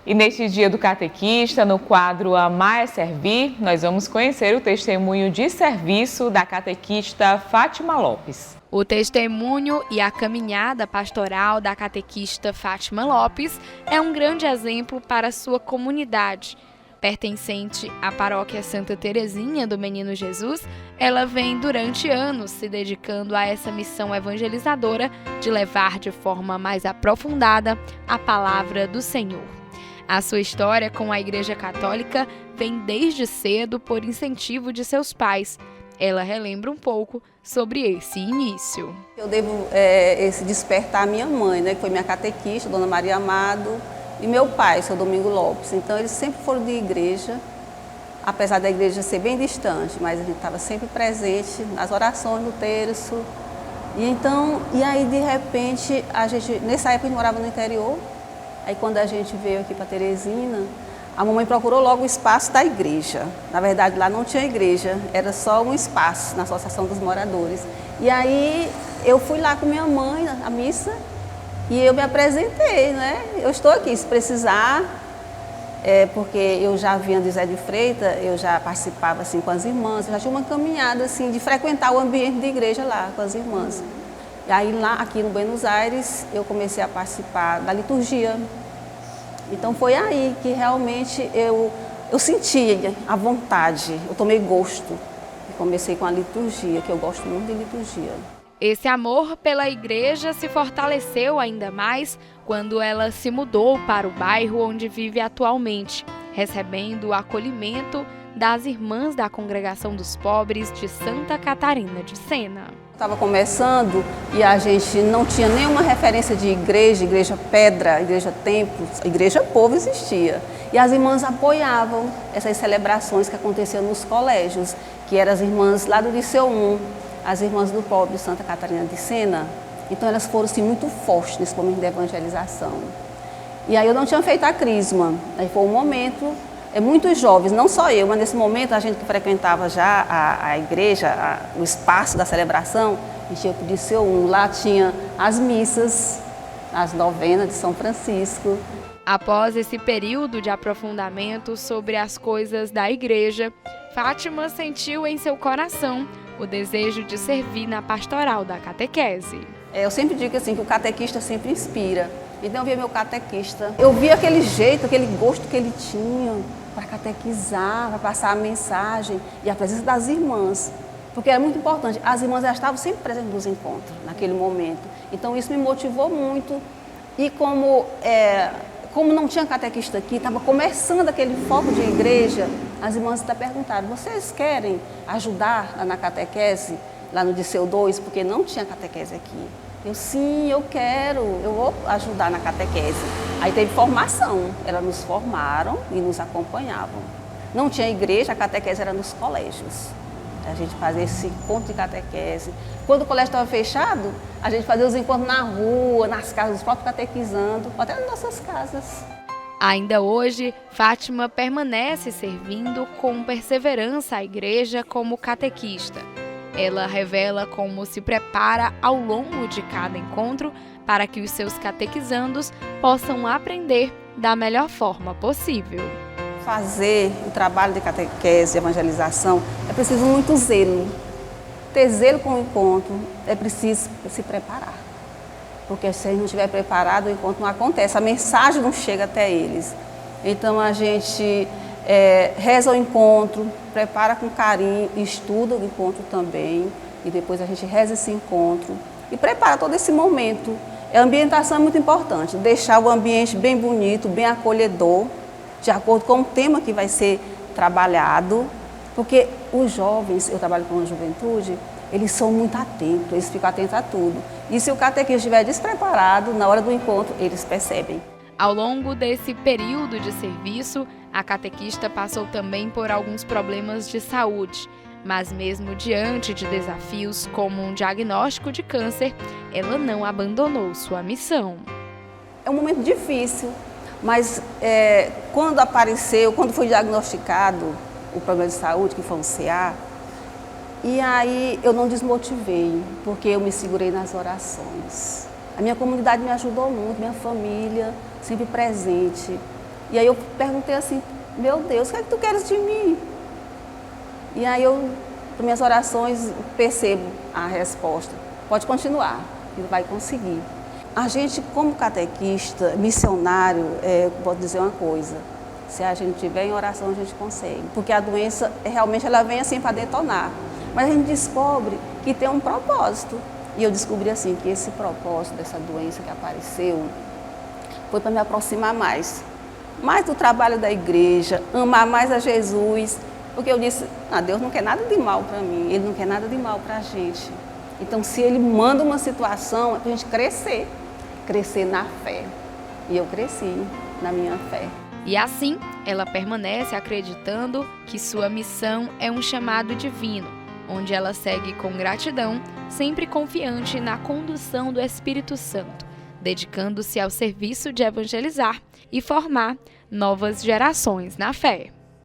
E neste dia do catequista, no quadro Amar é Servir, nós vamos conhecer o testemunho de serviço da catequista Fátima Lopes. O testemunho e a caminhada pastoral da catequista Fátima Lopes é um grande exemplo para a sua comunidade. Pertencente à paróquia Santa Terezinha do Menino Jesus, ela vem durante anos se dedicando a essa missão evangelizadora de levar de forma mais aprofundada a palavra do Senhor. A sua história com a Igreja Católica vem desde cedo por incentivo de seus pais. Ela relembra um pouco sobre esse início. Eu devo esse despertar à minha mãe, né, que foi minha catequista, Dona Maria Amado, e meu pai, seu Domingo Lopes. Então eles sempre foram de igreja, apesar da igreja ser bem distante, mas a gente estava sempre presente nas orações do terço. E aí de repente, nessa época a gente morava no interior. Aí quando a gente veio aqui para Teresina, a mamãe procurou logo o espaço da igreja. Na verdade, lá não tinha igreja, era só um espaço na Associação dos Moradores. E aí eu fui lá com minha mãe à missa e eu me apresentei, né? Eu estou aqui, se precisar, porque eu já vinha de Zé de Freitas, eu já participava assim com as irmãs, eu já tinha uma caminhada assim de frequentar o ambiente de igreja lá com as irmãs. E aí lá, aqui no Buenos Aires, eu comecei a participar da liturgia. Então foi aí que realmente eu senti a vontade, eu tomei gosto. E comecei com a liturgia, que eu gosto muito de liturgia. Esse amor pela igreja se fortaleceu ainda mais quando ela se mudou para o bairro onde vive atualmente, recebendo o acolhimento das irmãs da Congregação dos Pobres de Santa Catarina de Sena. Estava começando e a gente não tinha nenhuma referência de igreja pedra, igreja templo, igreja povo existia. E as irmãs apoiavam essas celebrações que aconteciam nos colégios, que eram as irmãs lá do Liceu 1, as irmãs do pobre de Santa Catarina de Sena. Então elas foram assim, muito fortes nesse momento de evangelização. E aí eu não tinha feito a crisma, aí foi um momento... muitos jovens, não só eu, mas nesse momento a gente que frequentava já a igreja, o espaço da celebração, a gente ia para o Liceu 1, lá tinha as missas, as novenas de São Francisco. Após esse período de aprofundamento sobre as coisas da igreja, Fátima sentiu em seu coração o desejo de servir na pastoral da catequese. Eu sempre digo assim, que o catequista sempre inspira. Então eu via meu catequista, eu via aquele jeito, aquele gosto que ele tinha para catequizar, para passar a mensagem e a presença das irmãs, porque era muito importante. As irmãs já estavam sempre presentes nos encontros, naquele momento. Então isso me motivou muito e como não tinha catequista aqui, estava começando aquele foco de igreja, as irmãs até perguntaram, vocês querem ajudar na catequese, lá no Liceu 2, porque não tinha catequese aqui. Eu, sim, eu quero, eu vou ajudar na catequese. Aí teve formação, elas nos formaram e nos acompanhavam. Não tinha igreja, a catequese era nos colégios. A gente fazia esse encontro de catequese. Quando o colégio estava fechado, a gente fazia os encontros na rua, nas casas, os próprios catequizando, até nas nossas casas. Ainda hoje, Fátima permanece servindo com perseverança à igreja como catequista. Ela revela como se prepara ao longo de cada encontro para que os seus catequizandos possam aprender da melhor forma possível. Fazer o trabalho de catequese, de evangelização, é preciso muito zelo. Ter zelo com o encontro, é preciso se preparar. Porque se a gente não estiver preparado, o encontro não acontece, a mensagem não chega até eles. Então a gente reza o encontro, prepara com carinho, estuda o encontro também, e depois a gente reza esse encontro e prepara todo esse momento. A ambientação é muito importante, deixar o ambiente bem bonito, bem acolhedor, de acordo com o tema que vai ser trabalhado, porque os jovens, eu trabalho com a juventude, eles são muito atentos, eles ficam atentos a tudo. E se o catequista estiver despreparado, na hora do encontro, eles percebem. Ao longo desse período de serviço, a catequista passou também por alguns problemas de saúde, mas mesmo diante de desafios como um diagnóstico de câncer, ela não abandonou sua missão. É um momento difícil, mas quando foi diagnosticado o problema de saúde, que foi um CA, e aí eu não desmotivei, porque eu me segurei nas orações. A minha comunidade me ajudou muito, minha família sempre presente. E aí eu perguntei assim, meu Deus, o que é que tu queres de mim? E aí eu, por minhas orações, percebo a resposta. Pode continuar, ele vai conseguir. A gente, como catequista, missionário, pode dizer uma coisa, se a gente tiver em oração, a gente consegue. Porque a doença, realmente, ela vem assim para detonar. Mas a gente descobre que tem um propósito. E eu descobri assim, que esse propósito dessa doença que apareceu foi para me aproximar mais do trabalho da igreja, amar mais a Jesus. Porque eu disse, Deus não quer nada de mal para mim, Ele não quer nada de mal para a gente. Então, se Ele manda uma situação, é para a gente crescer na fé. E eu cresci na minha fé. E assim, ela permanece acreditando que sua missão é um chamado divino, onde ela segue com gratidão, sempre confiante na condução do Espírito Santo, dedicando-se ao serviço de evangelizar e formar novas gerações na fé.